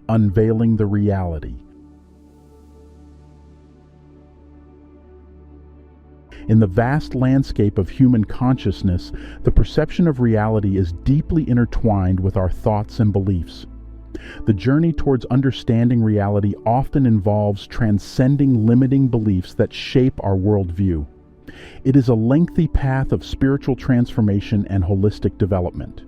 Unveiling the Reality. In the vast landscape of human consciousness, the perception of reality is deeply intertwined with our thoughts and beliefs. The journey towards understanding reality often involves transcending limiting beliefs that shape our worldview. It is a lengthy path of spiritual transformation and holistic development.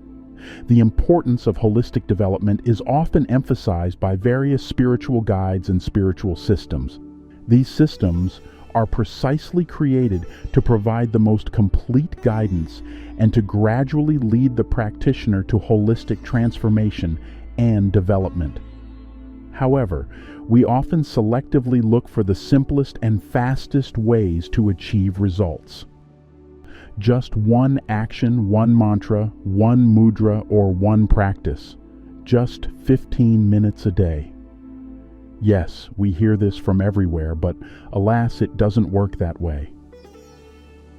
The importance of holistic development is often emphasized by various spiritual guides and spiritual systems. These systems are precisely created to provide the most complete guidance and to gradually lead the practitioner to holistic transformation and development. However, we often selectively look for the simplest and fastest ways to achieve results. Just one action, one mantra, one mudra, or one practice. Just 15 minutes a day. Yes, we hear this from everywhere, but alas, it doesn't work that way.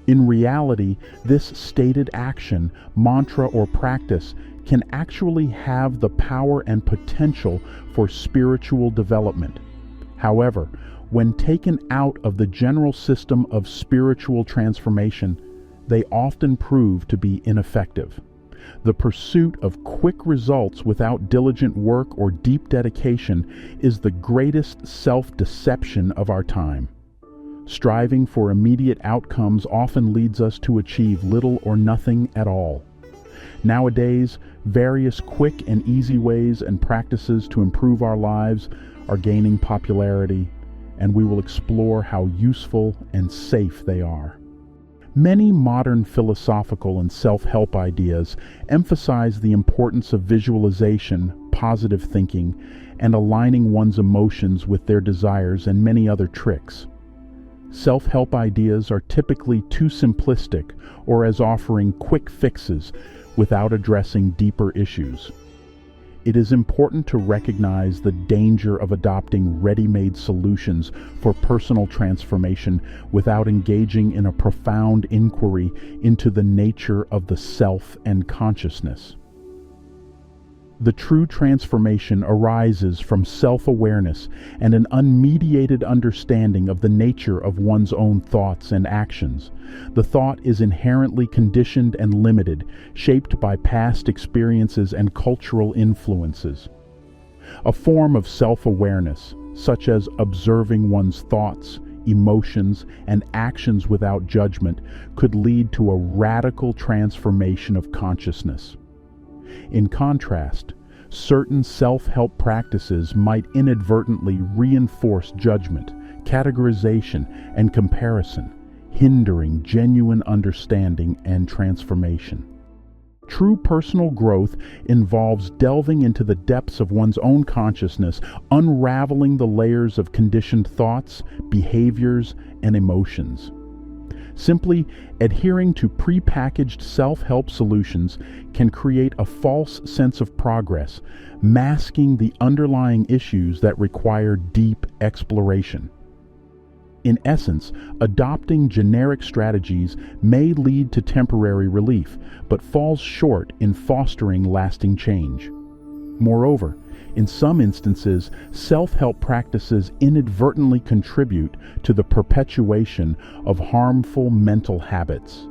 In reality, this stated action, mantra, or practice can actually have the power and potential for spiritual development. However, when taken out of the general system of spiritual transformation, they often prove to be ineffective. The pursuit of quick results without diligent work or deep dedication is the greatest self-deception of our time. Striving for immediate outcomes often leads us to achieve little or nothing at all. Nowadays, various quick and easy ways and practices to improve our lives are gaining popularity, and we will explore how useful and safe they are. Many modern philosophical and self-help ideas emphasize the importance of visualization, positive thinking, and aligning one's emotions with their desires and many other tricks. Self-help ideas are typically too simplistic or as offering quick fixes without addressing deeper issues. It is important to recognize the danger of adopting ready-made solutions for personal transformation without engaging in a profound inquiry into the nature of the self and consciousness. The true transformation arises from self-awareness and an unmediated understanding of the nature of one's own thoughts and actions. The thought is inherently conditioned and limited, shaped by past experiences and cultural influences. A form of self-awareness, such as observing one's thoughts, emotions, and actions without judgment, could lead to a radical transformation of consciousness. In contrast, certain self-help practices might inadvertently reinforce judgment, categorization, and comparison, hindering genuine understanding and transformation. True personal growth involves delving into the depths of one's own consciousness, unraveling the layers of conditioned thoughts, behaviors, and emotions. Simply adhering to prepackaged self-help solutions can create a false sense of progress, masking the underlying issues that require deep exploration. In essence, adopting generic strategies may lead to temporary relief, but falls short in fostering lasting change. Moreover, in some instances, self-help practices inadvertently contribute to the perpetuation of harmful mental habits.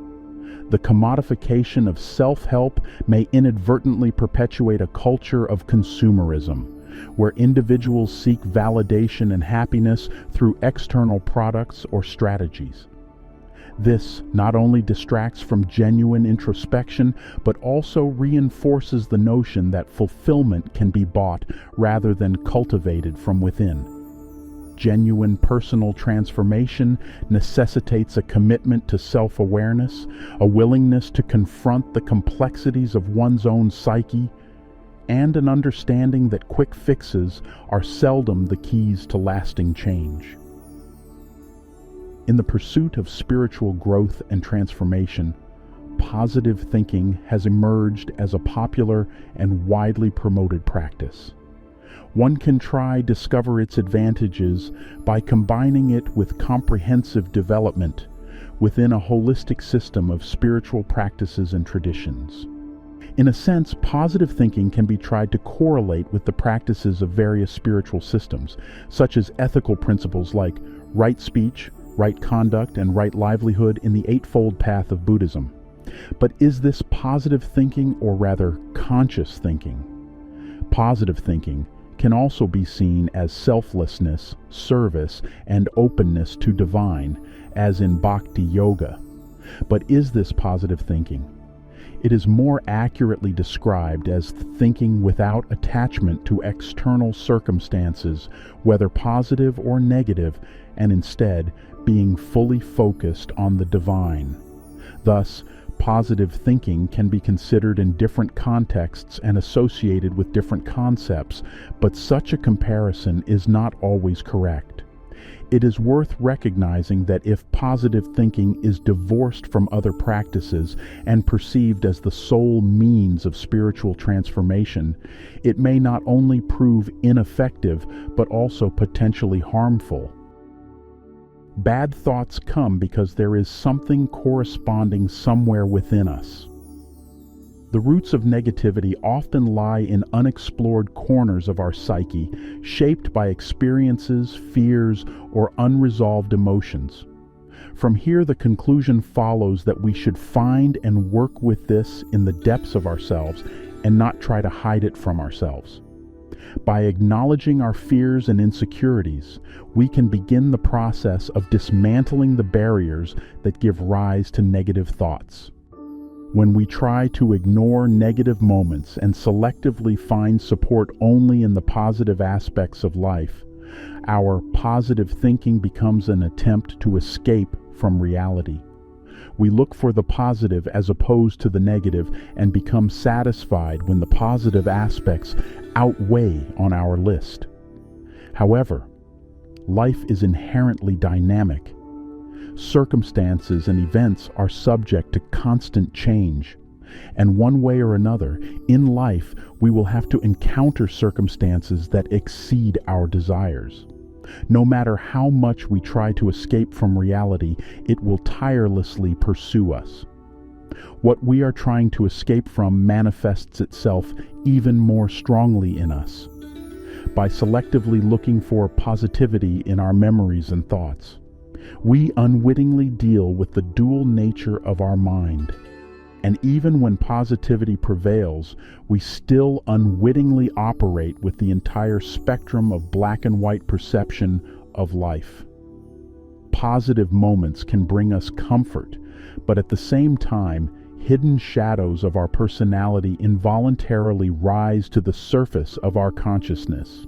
The commodification of self-help may inadvertently perpetuate a culture of consumerism, where individuals seek validation and happiness through external products or strategies. This not only distracts from genuine introspection, but also reinforces the notion that fulfillment can be bought rather than cultivated from within. Genuine personal transformation necessitates a commitment to self-awareness, a willingness to confront the complexities of one's own psyche, and an understanding that quick fixes are seldom the keys to lasting change. In the pursuit of spiritual growth and transformation, positive thinking has emerged as a popular and widely promoted practice. One can discover its advantages by combining it with comprehensive development within a holistic system of spiritual practices and traditions. In a sense, positive thinking can be tried to correlate with the practices of various spiritual systems, such as ethical principles like right speech, right conduct, and right livelihood in the Eightfold Path of Buddhism. But is this positive thinking, or rather conscious thinking? Positive thinking can also be seen as selflessness, service, and openness to divine, as in Bhakti Yoga. But is this positive thinking? It is more accurately described as thinking without attachment to external circumstances, whether positive or negative, and instead being fully focused on the divine. Thus, positive thinking can be considered in different contexts and associated with different concepts, but such a comparison is not always correct. It is worth recognizing that if positive thinking is divorced from other practices and perceived as the sole means of spiritual transformation, it may not only prove ineffective, but also potentially harmful. Bad thoughts come because there is something corresponding somewhere within us. The roots of negativity often lie in unexplored corners of our psyche, shaped by experiences, fears, or unresolved emotions. From here, the conclusion follows that we should find and work with this in the depths of ourselves and not try to hide it from ourselves. By acknowledging our fears and insecurities, we can begin the process of dismantling the barriers that give rise to negative thoughts. When we try to ignore negative moments and selectively find support only in the positive aspects of life, our positive thinking becomes an attempt to escape from reality. We look for the positive as opposed to the negative and become satisfied when the positive aspects outweigh on our list. However, life is inherently dynamic. Circumstances and events are subject to constant change, and one way or another, in life, we will have to encounter circumstances that exceed our desires. No matter how much we try to escape from reality, it will tirelessly pursue us. What we are trying to escape from manifests itself even more strongly in us, by selectively looking for positivity in our memories and thoughts. We unwittingly deal with the dual nature of our mind. And even when positivity prevails, we still unwittingly operate with the entire spectrum of black and white perception of life. Positive moments can bring us comfort, but at the same time, hidden shadows of our personality involuntarily rise to the surface of our consciousness.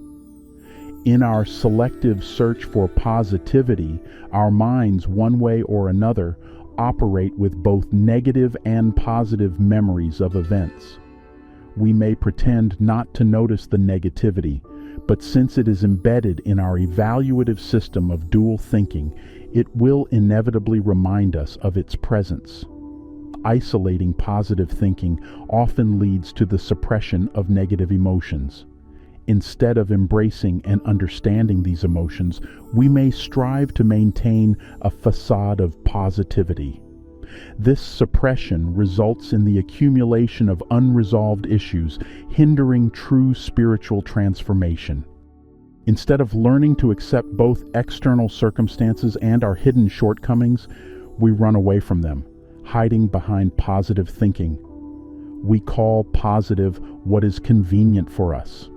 In our selective search for positivity, our minds, one way or another, operate with both negative and positive memories of events. We may pretend not to notice the negativity, but since it is embedded in our evaluative system of dual thinking, it will inevitably remind us of its presence. Isolating positive thinking often leads to the suppression of negative emotions. Instead of embracing and understanding these emotions, we may strive to maintain a facade of positivity. This suppression results in the accumulation of unresolved issues, hindering true spiritual transformation. Instead of learning to accept both external circumstances and our hidden shortcomings, we run away from them, hiding behind positive thinking. We call positive what is convenient for us.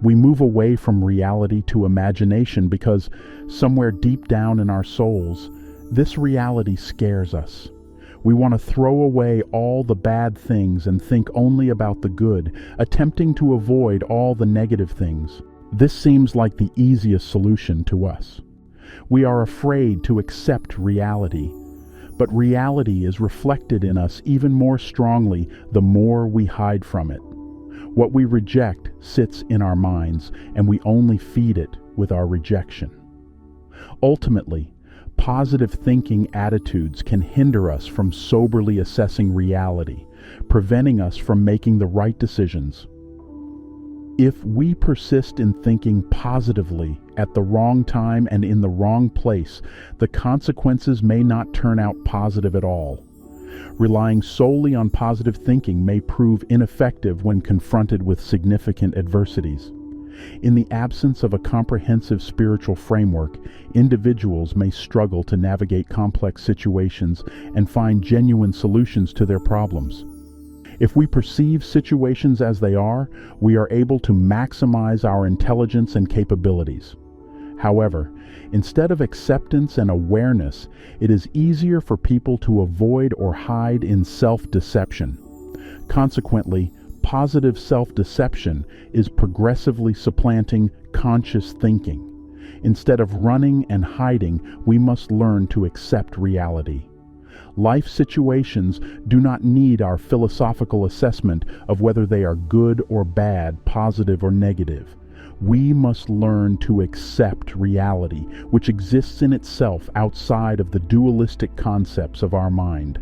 We move away from reality to imagination because somewhere deep down in our souls, this reality scares us. We want to throw away all the bad things and think only about the good, attempting to avoid all the negative things. This seems like the easiest solution to us. We are afraid to accept reality, but reality is reflected in us even more strongly the more we hide from it. What we reject sits in our minds, and we only feed it with our rejection. Ultimately, positive thinking attitudes can hinder us from soberly assessing reality, preventing us from making the right decisions. If we persist in thinking positively at the wrong time and in the wrong place, the consequences may not turn out positive at all. Relying solely on positive thinking may prove ineffective when confronted with significant adversities. In the absence of a comprehensive spiritual framework, individuals may struggle to navigate complex situations and find genuine solutions to their problems. If we perceive situations as they are, we are able to maximize our intelligence and capabilities. However, instead of acceptance and awareness, it is easier for people to avoid or hide in self-deception. Consequently, positive self-deception is progressively supplanting conscious thinking. Instead of running and hiding, we must learn to accept reality. Life situations do not need our philosophical assessment of whether they are good or bad, positive or negative. We must learn to accept reality, which exists in itself outside of the dualistic concepts of our mind.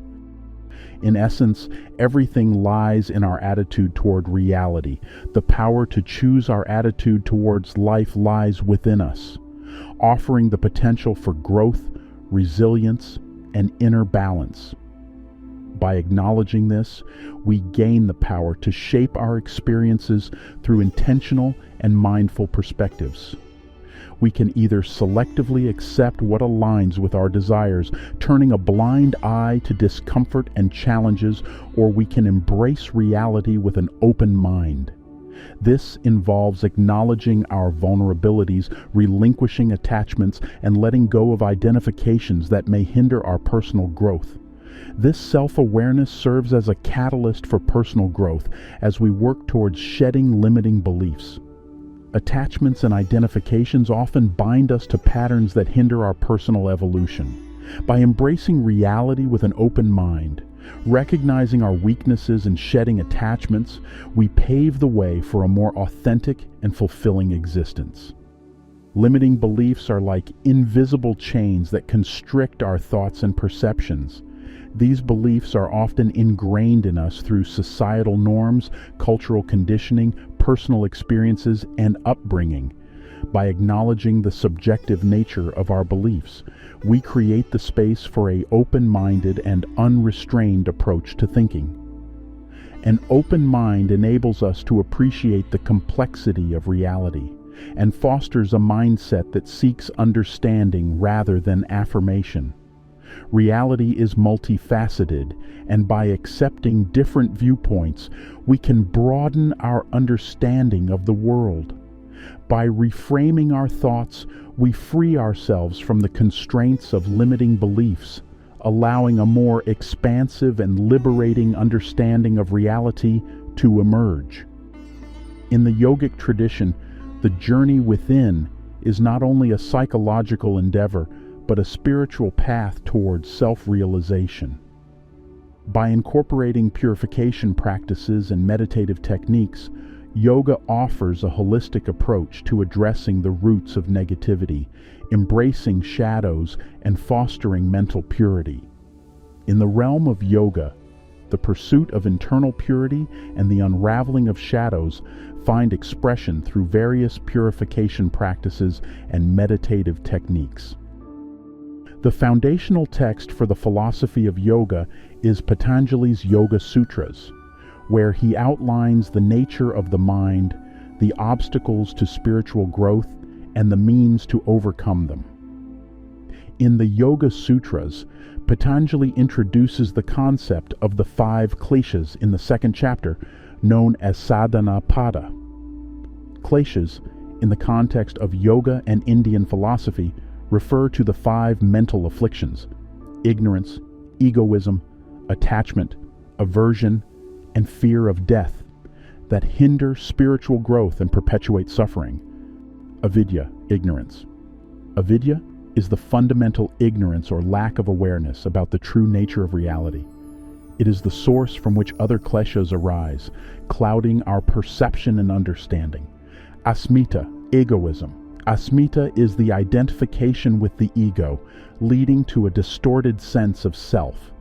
In essence, everything lies in our attitude toward reality. The power to choose our attitude towards life lies within us, offering the potential for growth, resilience, and inner balance. By acknowledging this, we gain the power to shape our experiences through intentional and mindful perspectives. We can either selectively accept what aligns with our desires, turning a blind eye to discomfort and challenges, or we can embrace reality with an open mind. This involves acknowledging our vulnerabilities, relinquishing attachments, and letting go of identifications that may hinder our personal growth. This self-awareness serves as a catalyst for personal growth as we work towards shedding limiting beliefs. Attachments and identifications often bind us to patterns that hinder our personal evolution. By embracing reality with an open mind, recognizing our weaknesses and shedding attachments, we pave the way for a more authentic and fulfilling existence. Limiting beliefs are like invisible chains that constrict our thoughts and perceptions. These beliefs are often ingrained in us through societal norms, cultural conditioning, personal experiences, and upbringing. By acknowledging the subjective nature of our beliefs, we create the space for an open-minded and unrestrained approach to thinking. An open mind enables us to appreciate the complexity of reality and fosters a mindset that seeks understanding rather than affirmation. Reality is multifaceted, and by accepting different viewpoints, we can broaden our understanding of the world. By reframing our thoughts, we free ourselves from the constraints of limiting beliefs, allowing a more expansive and liberating understanding of reality to emerge. In the yogic tradition, the journey within is not only a psychological endeavor, but a spiritual path towards self-realization. By incorporating purification practices and meditative techniques, yoga offers a holistic approach to addressing the roots of negativity, embracing shadows, and fostering mental purity. In the realm of yoga, the pursuit of internal purity and the unraveling of shadows find expression through various purification practices and meditative techniques. The foundational text for the philosophy of yoga is Patanjali's Yoga Sutras, where he outlines the nature of the mind, the obstacles to spiritual growth, and the means to overcome them. In the Yoga Sutras, Patanjali introduces the concept of the 5 Kleshas in the 2nd chapter, known as sadhana pada. Kleshas, in the context of yoga and Indian philosophy, refer to the 5 mental afflictions: ignorance, egoism, attachment, aversion, and fear of death that hinder spiritual growth and perpetuate suffering. Avidya, ignorance. Avidya is the fundamental ignorance or lack of awareness about the true nature of reality. It is the source from which other kleshas arise, clouding our perception and understanding. Asmita, egoism. Asmita is the identification with the ego, leading to a distorted sense of self.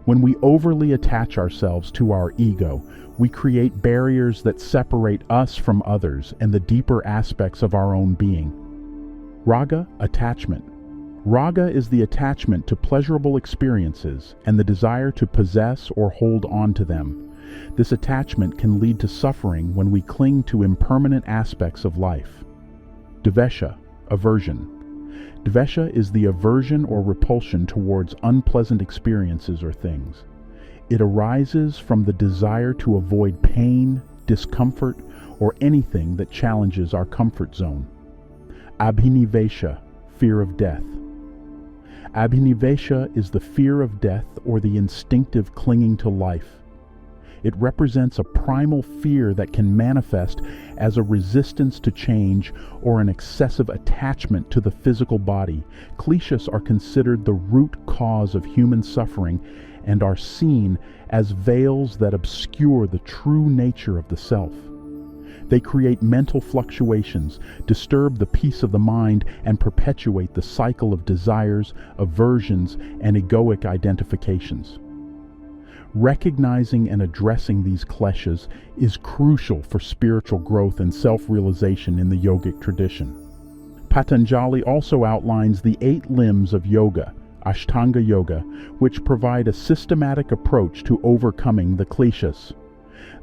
When we overly attach ourselves to our ego, we create barriers that separate us from others and the deeper aspects of our own being. Raga, attachment. Raga is the attachment to pleasurable experiences and the desire to possess or hold on to them. This attachment can lead to suffering when we cling to impermanent aspects of life. Dvesha, aversion. Dvesha is the aversion or repulsion towards unpleasant experiences or things. It arises from the desire to avoid pain, discomfort, or anything that challenges our comfort zone. Abhinivesha, fear of death. Abhinivesha is the fear of death or the instinctive clinging to life. It represents a primal fear that can manifest as a resistance to change or an excessive attachment to the physical body. Kleshas are considered the root cause of human suffering and are seen as veils that obscure the true nature of the self. They create mental fluctuations, disturb the peace of the mind, and perpetuate the cycle of desires, aversions, and egoic identifications. Recognizing and addressing these kleshas is crucial for spiritual growth and self-realization in the yogic tradition. Patanjali also outlines the 8 limbs of yoga, Ashtanga Yoga, which provide a systematic approach to overcoming the kleshas.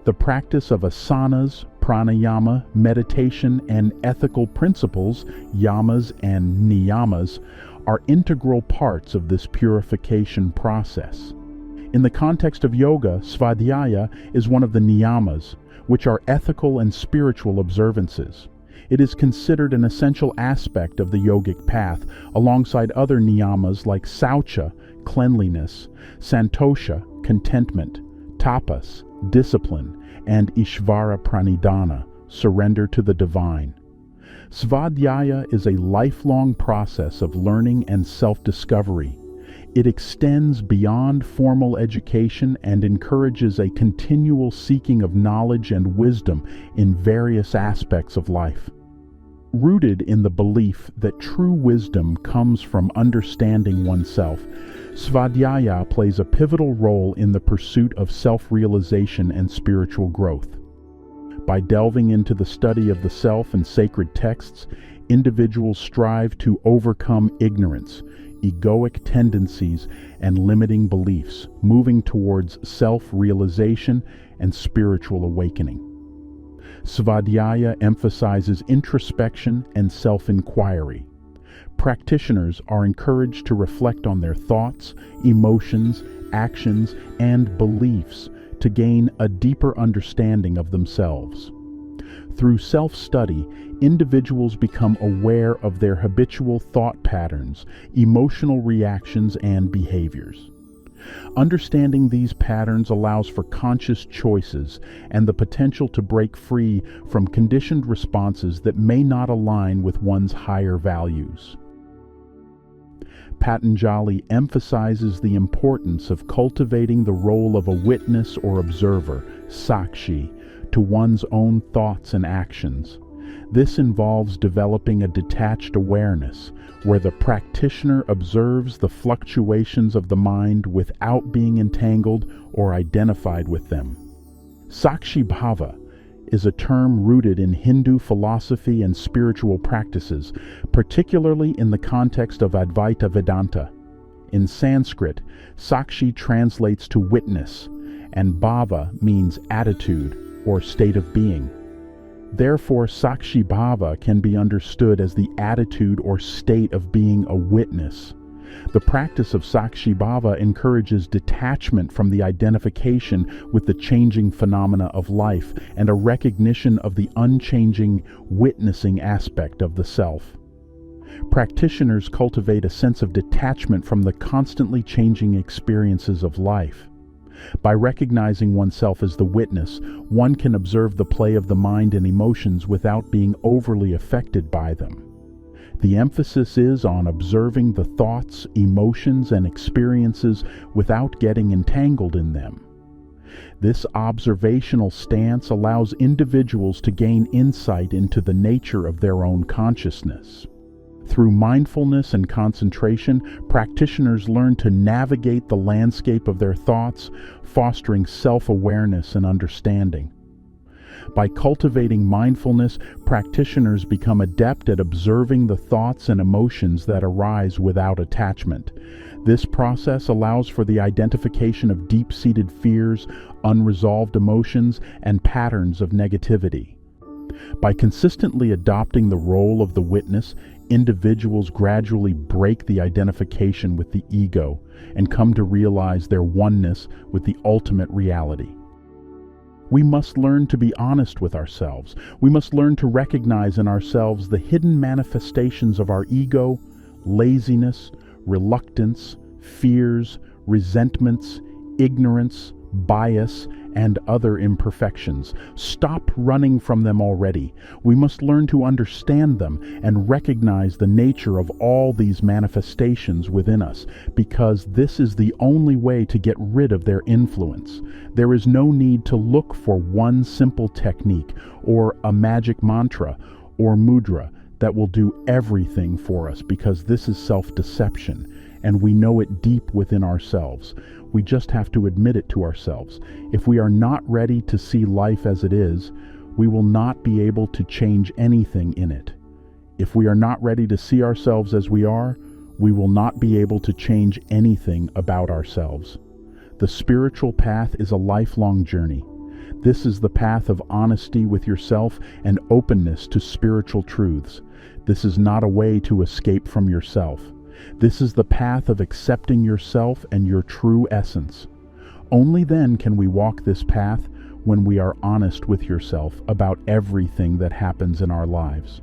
The practice of asanas, pranayama, meditation, and ethical principles, yamas and niyamas, are integral parts of this purification process. In the context of yoga, Svadhyaya is one of the niyamas, which are ethical and spiritual observances. It is considered an essential aspect of the yogic path, alongside other niyamas like saucha, cleanliness, santosha, contentment, tapas, discipline, and Ishvara Pranidhana, surrender to the divine. Svadhyaya is a lifelong process of learning and self-discovery. It extends beyond formal education and encourages a continual seeking of knowledge and wisdom in various aspects of life. Rooted in the belief that true wisdom comes from understanding oneself, Svadhyaya plays a pivotal role in the pursuit of self-realization and spiritual growth. By delving into the study of the self and sacred texts, individuals strive to overcome ignorance, egoic tendencies, and limiting beliefs, moving towards self-realization and spiritual awakening. Svadhyaya emphasizes introspection and self-inquiry. Practitioners are encouraged to reflect on their thoughts, emotions, actions, and beliefs to gain a deeper understanding of themselves. Through self-study, individuals become aware of their habitual thought patterns, emotional reactions, and behaviors. Understanding these patterns allows for conscious choices and the potential to break free from conditioned responses that may not align with one's higher values. Patanjali emphasizes the importance of cultivating the role of a witness or observer, sakshi, to one's own thoughts and actions. This involves developing a detached awareness, where the practitioner observes the fluctuations of the mind without being entangled or identified with them. Sakshi Bhava is a term rooted in Hindu philosophy and spiritual practices, particularly in the context of Advaita Vedanta. In Sanskrit, Sakshi translates to witness, and Bhava means attitude or state of being. Therefore, Sakshi Bhava can be understood as the attitude or state of being a witness. The practice of Sakshi Bhava encourages detachment from the identification with the changing phenomena of life and a recognition of the unchanging, witnessing aspect of the self. Practitioners cultivate a sense of detachment from the constantly changing experiences of life. By recognizing oneself as the witness, one can observe the play of the mind and emotions without being overly affected by them. The emphasis is on observing the thoughts, emotions, and experiences without getting entangled in them. This observational stance allows individuals to gain insight into the nature of their own consciousness. Through mindfulness and concentration, practitioners learn to navigate the landscape of their thoughts, fostering self-awareness and understanding. By cultivating mindfulness, practitioners become adept at observing the thoughts and emotions that arise without attachment. This process allows for the identification of deep-seated fears, unresolved emotions, and patterns of negativity. By consistently adopting the role of the witness, individuals gradually break the identification with the ego and come to realize their oneness with the ultimate reality. We must learn to be honest with ourselves. We must learn to recognize in ourselves the hidden manifestations of our ego, laziness, reluctance, fears, resentments, ignorance, bias, and other imperfections. Stop running from them already. We must learn to understand them and recognize the nature of all these manifestations within us, because this is the only way to get rid of their influence. There is no need to look for one simple technique or a magic mantra or mudra that will do everything for us, because this is self-deception, and we know it deep within ourselves. We just have to admit it to ourselves. If we are not ready to see life as it is, we will not be able to change anything in it. If we are not ready to see ourselves as we are, we will not be able to change anything about ourselves. The spiritual path is a lifelong journey. This is the path of honesty with yourself and openness to spiritual truths. This is not a way to escape from yourself. This is the path of accepting yourself and your true essence. Only then can we walk this path, when we are honest with yourself about everything that happens in our lives.